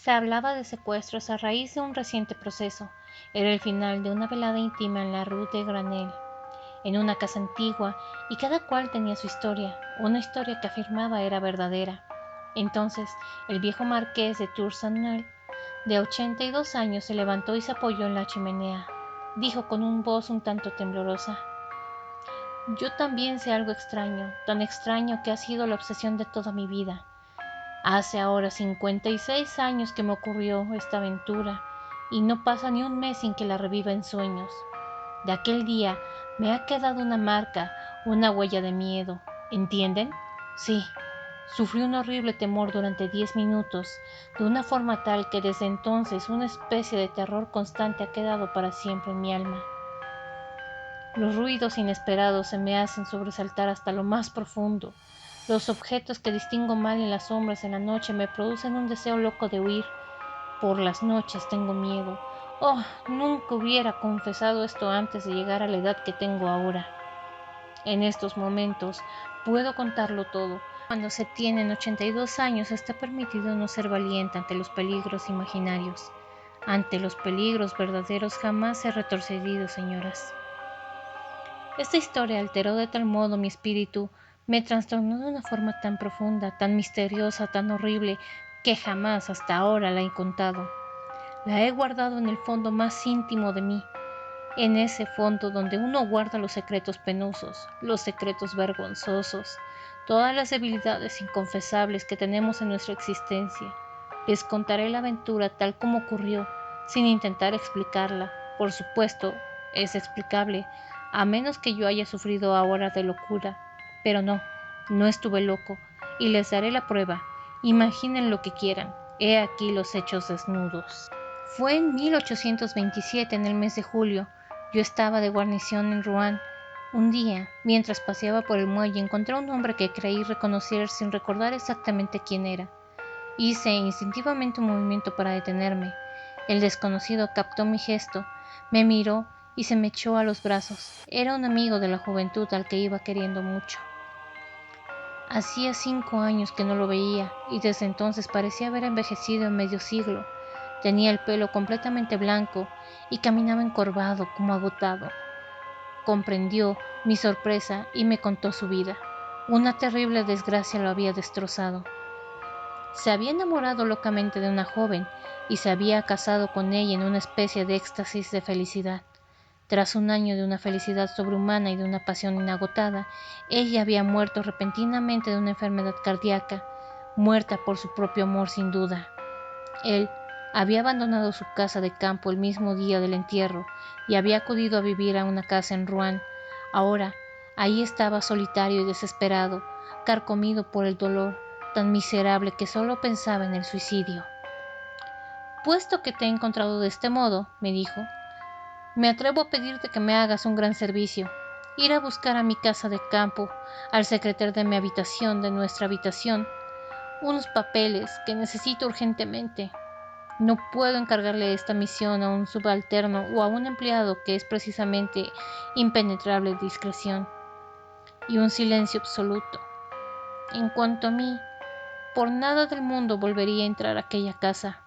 Se hablaba de secuestros a raíz de un reciente proceso. Era el final de una velada íntima en la Rue de Granelle, en una casa antigua, y cada cual tenía su historia, una historia que afirmaba era verdadera. Entonces, el viejo marqués de Tours-Saint-Nel, de 82 años, se levantó y se apoyó en la chimenea. Dijo con una voz un tanto temblorosa: «Yo también sé algo extraño, tan extraño que ha sido la obsesión de toda mi vida. Hace ahora 56 años que me ocurrió esta aventura, y no pasa ni un mes sin que la reviva en sueños. De aquel día me ha quedado una marca, una huella de miedo. ¿Entienden? Sí. Sufrí un horrible temor durante 10 minutos, de una forma tal que desde entonces una especie de terror constante ha quedado para siempre en mi alma. Los ruidos inesperados se me hacen sobresaltar hasta lo más profundo. Los objetos que distingo mal en las sombras en la noche me producen un deseo loco de huir. Por las noches tengo miedo. Oh, nunca hubiera confesado esto antes de llegar a la edad que tengo ahora. En estos momentos puedo contarlo todo. Cuando se tienen 82 años está permitido no ser valiente ante los peligros imaginarios. Ante los peligros verdaderos jamás he retrocedido, señoras. Esta historia alteró de tal modo mi espíritu, me trastornó de una forma tan profunda, tan misteriosa, tan horrible, que jamás hasta ahora la he contado. La he guardado en el fondo más íntimo de mí, en ese fondo donde uno guarda los secretos penosos, los secretos vergonzosos, todas las debilidades inconfesables que tenemos en nuestra existencia. Les contaré la aventura tal como ocurrió, sin intentar explicarla. Por supuesto, es explicable, a menos que yo haya sufrido ahora de locura. Pero no, no estuve loco, y les daré la prueba. Imaginen lo que quieran. He aquí los hechos desnudos. Fue en 1827, en el mes de julio. Yo estaba de guarnición en Rouen. Un día, mientras paseaba por el muelle, encontré a un hombre que creí reconocer sin recordar exactamente quién era. Hice instintivamente un movimiento para detenerme. El desconocido captó mi gesto, me miró y se me echó a los brazos. Era un amigo de la juventud al que iba queriendo mucho. Hacía 5 años que no lo veía, y desde entonces parecía haber envejecido en medio siglo. Tenía el pelo completamente blanco y caminaba encorvado, como agotado. Comprendió mi sorpresa y me contó su vida. Una terrible desgracia lo había destrozado. Se había enamorado locamente de una joven y se había casado con ella en una especie de éxtasis de felicidad. Tras un año de una felicidad sobrehumana y de una pasión inagotada, ella había muerto repentinamente de una enfermedad cardíaca, muerta por su propio amor sin duda. Él había abandonado su casa de campo el mismo día del entierro y había acudido a vivir a una casa en Rouen. Ahora, ahí estaba solitario y desesperado, carcomido por el dolor, tan miserable que solo pensaba en el suicidio. «Puesto que te he encontrado de este modo», me dijo, «me atrevo a pedirte que me hagas un gran servicio. Ir a buscar a mi casa de campo, al secretario de mi habitación, de nuestra habitación, unos papeles que necesito urgentemente. No puedo encargarle esta misión a un subalterno o a un empleado que es precisamente impenetrable de discreción y un silencio absoluto. En cuanto a mí, por nada del mundo volvería a entrar a aquella casa.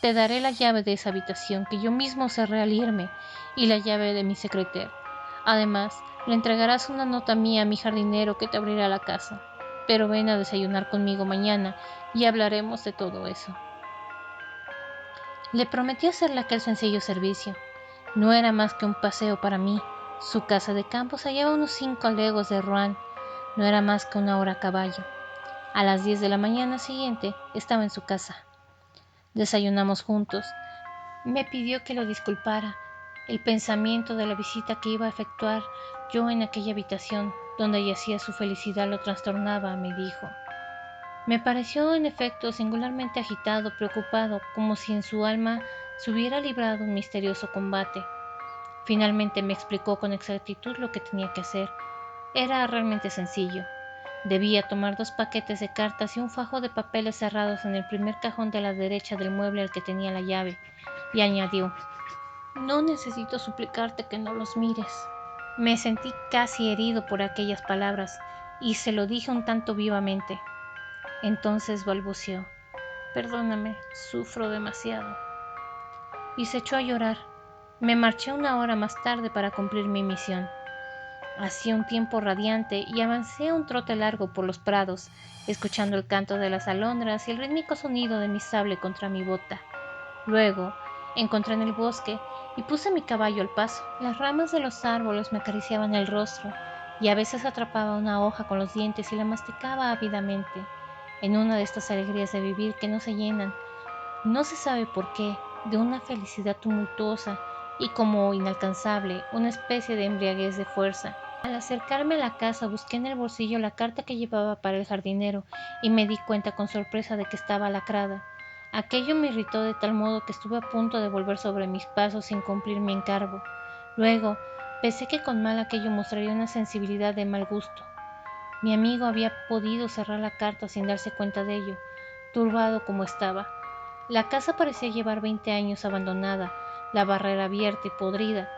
Te daré la llave de esa habitación que yo mismo cerré al irme y la llave de mi secretario. Además, le entregarás una nota mía a mi jardinero que te abrirá la casa. Pero ven a desayunar conmigo mañana y hablaremos de todo eso». Le prometí hacerle aquel sencillo servicio. No era más que un paseo para mí. Su casa de campo se hallaba a unos 5 leguas de Rouen. No era más que una hora a caballo. A las 10 de la mañana siguiente estaba en su casa. Desayunamos juntos. Me pidió que lo disculpara. El pensamiento de la visita que iba a efectuar yo en aquella habitación donde yacía su felicidad lo trastornaba, me dijo. Me pareció, en efecto, singularmente agitado, preocupado, como si en su alma se hubiera librado un misterioso combate. Finalmente me explicó con exactitud lo que tenía que hacer. Era realmente sencillo. Debía tomar 2 paquetes de cartas y un fajo de papeles cerrados en el primer cajón de la derecha del mueble al que tenía la llave, y añadió: «No necesito suplicarte que no los mires». Me sentí casi herido por aquellas palabras, y se lo dije un tanto vivamente. Entonces balbuceó: perdóname, sufro demasiado. Y se echó a llorar. Me marché 1 hora más tarde para cumplir mi misión. Hacía un tiempo radiante y avancé a un trote largo por los prados, escuchando el canto de las alondras y el rítmico sonido de mi sable contra mi bota. Luego, encontré en el bosque y puse mi caballo al paso. Las ramas de los árboles me acariciaban el rostro y a veces atrapaba una hoja con los dientes y la masticaba ávidamente, en una de estas alegrías de vivir que no se llenan, no se sabe por qué, de una felicidad tumultuosa y como inalcanzable, una especie de embriaguez de fuerza. Al acercarme a la casa busqué en el bolsillo la carta que llevaba para el jardinero y me di cuenta con sorpresa de que estaba lacrada. Aquello me irritó de tal modo que estuve a punto de volver sobre mis pasos sin cumplir mi encargo. Luego, pensé que con mal aquello mostraría una sensibilidad de mal gusto. Mi amigo había podido cerrar la carta sin darse cuenta de ello, turbado como estaba. La casa parecía llevar 20 años abandonada, la barrera abierta y podrida.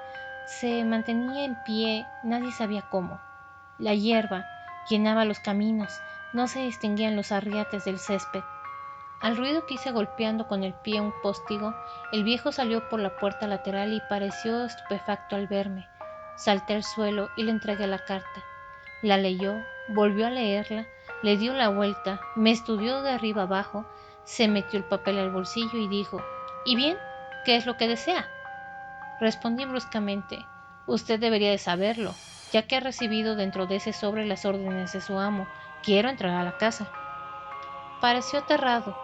Se mantenía en pie, nadie sabía cómo. La hierba llenaba los caminos, no se distinguían los arriates del césped. Al ruido que hice golpeando con el pie un postigo, el viejo salió por la puerta lateral y pareció estupefacto al verme. Salté al suelo y le entregué la carta. La leyó, volvió a leerla, le dio la vuelta, me estudió de arriba abajo, se metió el papel al bolsillo y dijo: ¿Y bien? ¿Qué es lo que desea? Respondí bruscamente: Usted debería de saberlo, ya que ha recibido dentro de ese sobre las órdenes de su amo. Quiero entrar a la casa. Pareció aterrado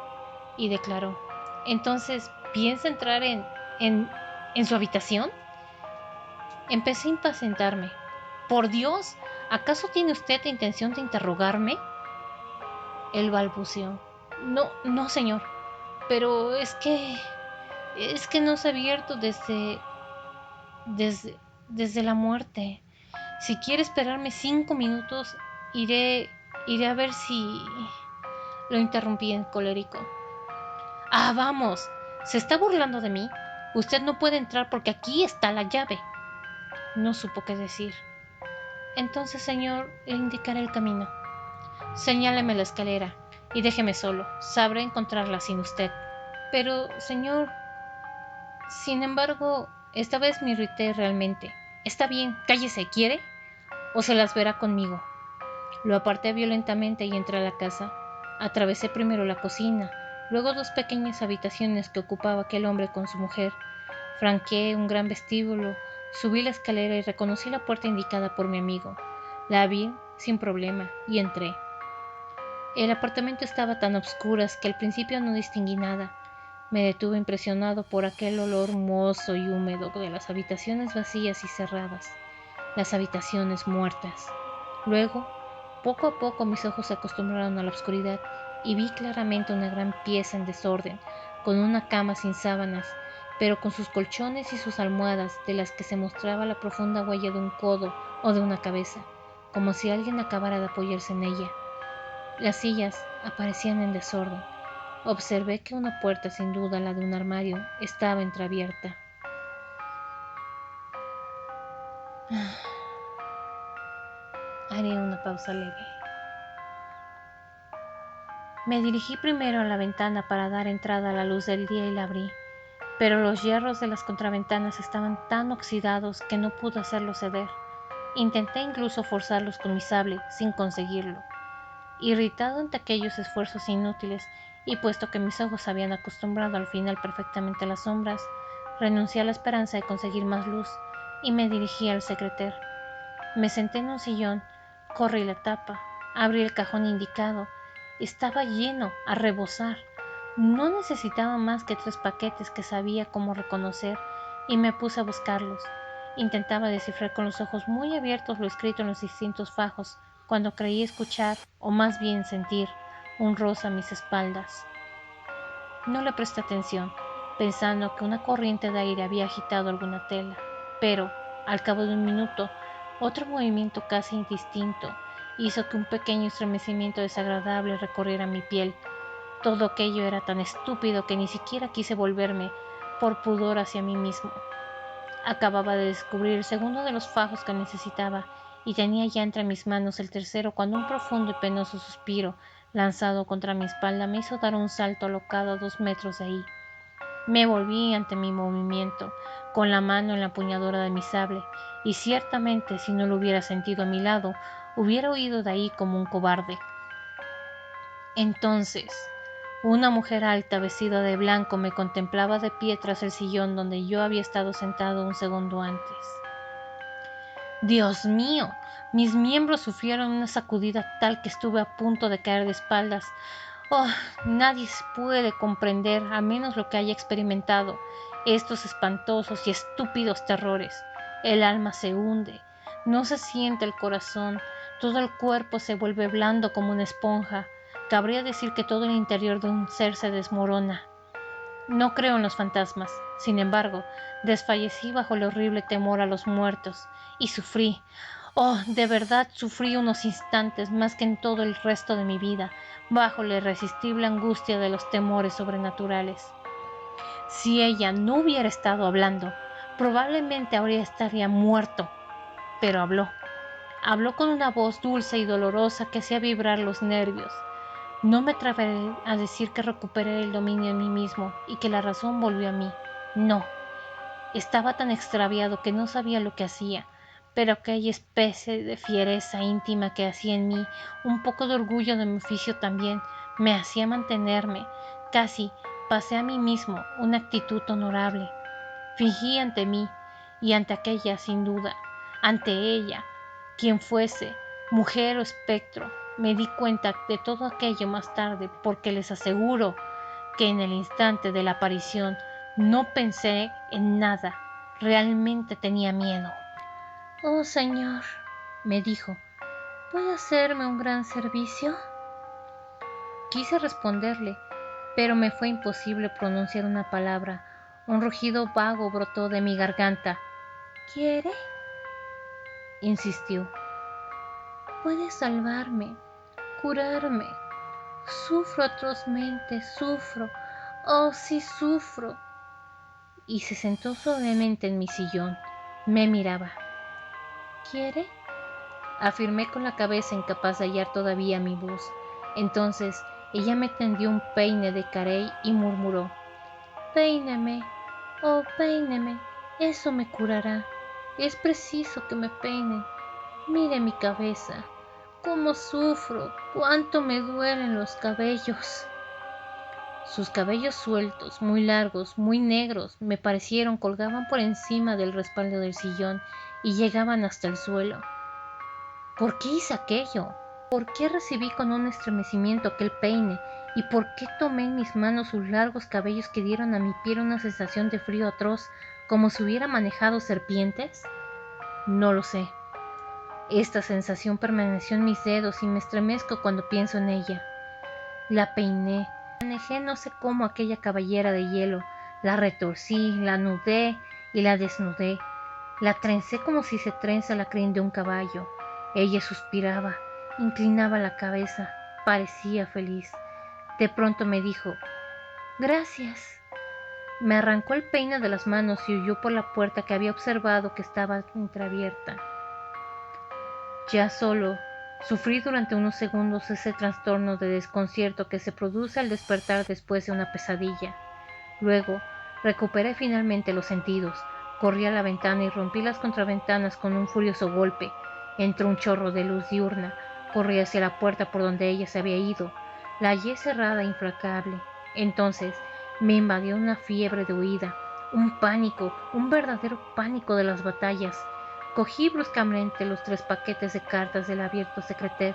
y declaró: ¿Entonces piensa entrar en su habitación? Empecé a impacientarme. Por Dios, ¿acaso tiene usted intención de interrogarme? Él balbuceó: No, no, señor, pero es que no se ha abierto desde, desde la muerte. Si quiere esperarme 5 minutos, iré a ver si... Lo interrumpí en colérico. Ah, vamos, ¿se está burlando de mí? Usted no puede entrar porque aquí está la llave. No supo qué decir. Entonces, señor, le indicaré el camino. Señáleme la escalera y déjeme solo. Sabré encontrarla sin usted. Pero, señor, sin embargo, esta vez me irrité realmente. Está bien, cállese, ¿quiere? O se las verá conmigo. Lo aparté violentamente y entré a la casa. Atravesé primero la cocina, luego 2 pequeñas habitaciones que ocupaba aquel hombre con su mujer. Franqueé un gran vestíbulo, subí la escalera y reconocí la puerta indicada por mi amigo. La abrí sin problema y entré. El apartamento estaba tan a obscuras que al principio no distinguí nada. Me detuve impresionado por aquel olor mohoso y húmedo de las habitaciones vacías y cerradas, las habitaciones muertas. Luego, poco a poco mis ojos se acostumbraron a la oscuridad y vi claramente una gran pieza en desorden, con una cama sin sábanas, pero con sus colchones y sus almohadas, de las que se mostraba la profunda huella de un codo o de una cabeza, como si alguien acabara de apoyarse en ella. Las sillas aparecían en desorden. Observé que una puerta, sin duda la de un armario, estaba entreabierta. Haré una pausa leve. Me dirigí primero a la ventana para dar entrada a la luz del día y la abrí, pero los hierros de las contraventanas estaban tan oxidados que no pude hacerlos ceder. Intenté incluso forzarlos con mi sable, sin conseguirlo. Irritado ante aquellos esfuerzos inútiles, y puesto que mis ojos habían acostumbrado al final perfectamente a las sombras, renuncié a la esperanza de conseguir más luz y me dirigí al secreter. Me senté en un sillón, corrí la tapa, abrí el cajón indicado. Estaba lleno, a rebosar. No necesitaba más que 3 paquetes que sabía cómo reconocer y me puse a buscarlos. Intentaba descifrar con los ojos muy abiertos lo escrito en los distintos fajos, cuando creí escuchar, o más bien sentir, un roce a mis espaldas. No le presté atención, pensando que una corriente de aire había agitado alguna tela, pero, al cabo de un minuto, otro movimiento casi indistinto hizo que un pequeño estremecimiento desagradable recorriera mi piel. Todo aquello era tan estúpido que ni siquiera quise volverme, por pudor hacia mí mismo. Acababa de descubrir el segundo de los fajos que necesitaba, y tenía ya entre mis manos el tercero cuando un profundo y penoso suspiro lanzado contra mi espalda, me hizo dar un salto alocado a 2 metros de ahí. Me volví ante mi movimiento, con la mano en la empuñadura de mi sable, y ciertamente si no lo hubiera sentido a mi lado, hubiera huido de ahí como un cobarde. Entonces, una mujer alta vestida de blanco me contemplaba de pie tras el sillón donde yo había estado sentado un segundo antes. ¡Dios mío! Mis miembros sufrieron una sacudida tal que estuve a punto de caer de espaldas. Oh, nadie puede comprender, a menos lo que haya experimentado, estos espantosos y estúpidos terrores. El alma se hunde, no se siente el corazón, todo el cuerpo se vuelve blando como una esponja. Cabría decir que todo el interior de un ser se desmorona. No creo en los fantasmas, sin embargo, desfallecí bajo el horrible temor a los muertos, y sufrí. Oh, de verdad sufrí unos instantes más que en todo el resto de mi vida, bajo la irresistible angustia de los temores sobrenaturales. Si ella no hubiera estado hablando, probablemente ahora estaría muerto, pero habló. Habló con una voz dulce y dolorosa que hacía vibrar los nervios. No me atreveré a decir que recuperé el dominio en mí mismo y que la razón volvió a mí. No. Estaba tan extraviado que no sabía lo que hacía, pero aquella especie de fiereza íntima que hacía en mí, un poco de orgullo de mi oficio también, me hacía mantenerme. Casi pasé a mí mismo una actitud honorable. Fingí ante mí y ante aquella sin duda, ante ella, quien fuese, mujer o espectro. Me di cuenta de todo aquello más tarde, porque les aseguro que en el instante de la aparición no pensé en nada. Realmente tenía miedo. Oh, señor, me dijo, ¿puede hacerme un gran servicio? Quise responderle, pero me fue imposible pronunciar una palabra. Un rugido vago brotó de mi garganta. ¿Quiere? Insistió. Puede salvarme, curarme. Sufro atrozmente, sufro. Oh, sí sufro. Y se sentó suavemente en mi sillón. Me miraba. ¿Quiere? Afirmé con la cabeza, incapaz de hallar todavía mi voz. Entonces ella me tendió un peine de carey y murmuró: Peíneme, oh, peíneme, eso me curará. Es preciso que me peinen. Mire mi cabeza, cómo sufro, cuánto me duelen los cabellos. Sus cabellos sueltos, muy largos, muy negros, me parecieron colgaban por encima del respaldo del sillón y llegaban hasta el suelo. ¿Por qué hice aquello? ¿Por qué recibí con un estremecimiento aquel peine? ¿Y por qué tomé en mis manos sus largos cabellos que dieron a mi piel una sensación de frío atroz, como si hubiera manejado serpientes? No lo sé. Esta sensación permaneció en mis dedos y me estremezco cuando pienso en ella. La peiné, manejé no sé cómo aquella cabellera de hielo, la retorcí, la anudé y la desnudé, la trencé como si se trenza la crin de un caballo. Ella suspiraba, inclinaba la cabeza, parecía feliz. De pronto me dijo: «Gracias». Me arrancó el peine de las manos y huyó por la puerta que había observado que estaba entreabierta. Ya solo, sufrí durante unos segundos ese trastorno de desconcierto que se produce al despertar después de una pesadilla. Luego, recuperé finalmente los sentidos, corrí a la ventana y rompí las contraventanas con un furioso golpe. Entró un chorro de luz diurna, corrí hacia la puerta por donde ella se había ido. La hallé cerrada e implacable. Entonces me invadió una fiebre de huida, un pánico, un verdadero pánico de las batallas. Cogí bruscamente los 3 paquetes de cartas del abierto secreter,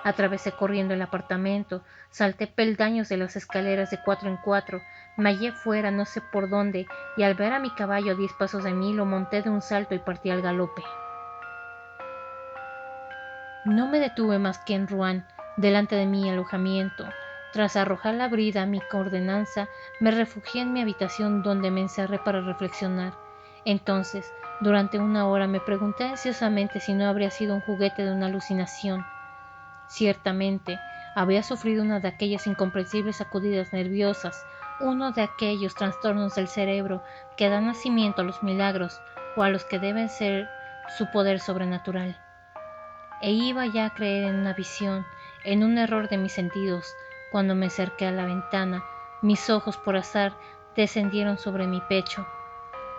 atravesé corriendo el apartamento, salté peldaños de las escaleras de 4 en 4, me hallé fuera no sé por dónde, y al ver a mi caballo a 10 pasos de mí, lo monté de un salto y partí al galope. No me detuve más que en Rouen, delante de mi alojamiento. Tras arrojar la brida a mi ordenanza, me refugié en mi habitación, donde me encerré para reflexionar. Entonces, durante una hora me pregunté ansiosamente si no habría sido un juguete de una alucinación. Ciertamente, había sufrido una de aquellas incomprensibles sacudidas nerviosas, uno de aquellos trastornos del cerebro que dan nacimiento a los milagros o a los que deben ser su poder sobrenatural. E iba ya a creer en una visión, En un error de mis sentidos, cuando me acerqué a la ventana, mis ojos por azar descendieron sobre mi pecho.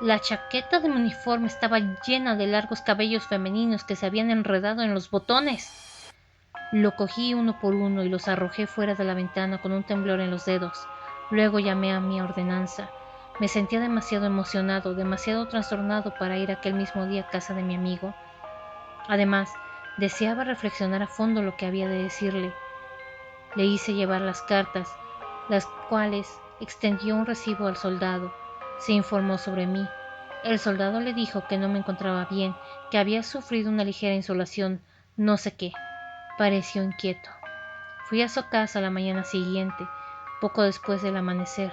La chaqueta de mi uniforme estaba llena de largos cabellos femeninos que se habían enredado en los botones. Lo cogí uno por uno y los arrojé fuera de la ventana con un temblor en los dedos. Luego llamé a mi ordenanza. Me sentía demasiado emocionado, demasiado trastornado para ir aquel mismo día a casa de mi amigo. Además, deseaba reflexionar a fondo lo que había de decirle. Le hice llevar las cartas, las cuales extendió un recibo al soldado. Se informó sobre mí. El soldado le dijo que no me encontraba bien, que había sufrido una ligera insolación, no sé qué. Pareció inquieto. Fui a su casa la mañana siguiente, poco después del amanecer,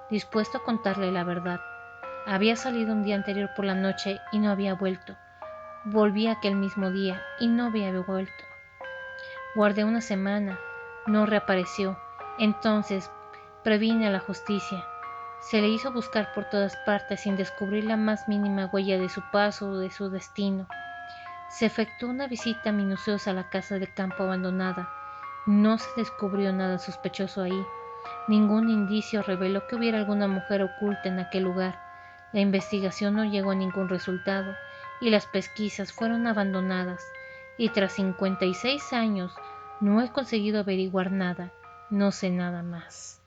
dispuesto a contarle la verdad. Había salido un día anterior por la noche y no había vuelto. Volví aquel mismo día y no había vuelto. Guardé una semana, no reapareció. Entonces previne a la justicia. Se le hizo buscar por todas partes sin descubrir la más mínima huella de su paso o de su destino. Se efectuó una visita minuciosa a la casa de campo abandonada. No se descubrió nada sospechoso ahí. Ningún indicio reveló que hubiera alguna mujer oculta en aquel lugar. La investigación no llegó a ningún resultado y las pesquisas fueron abandonadas. Y tras 56 años no he conseguido averiguar nada. No sé nada más.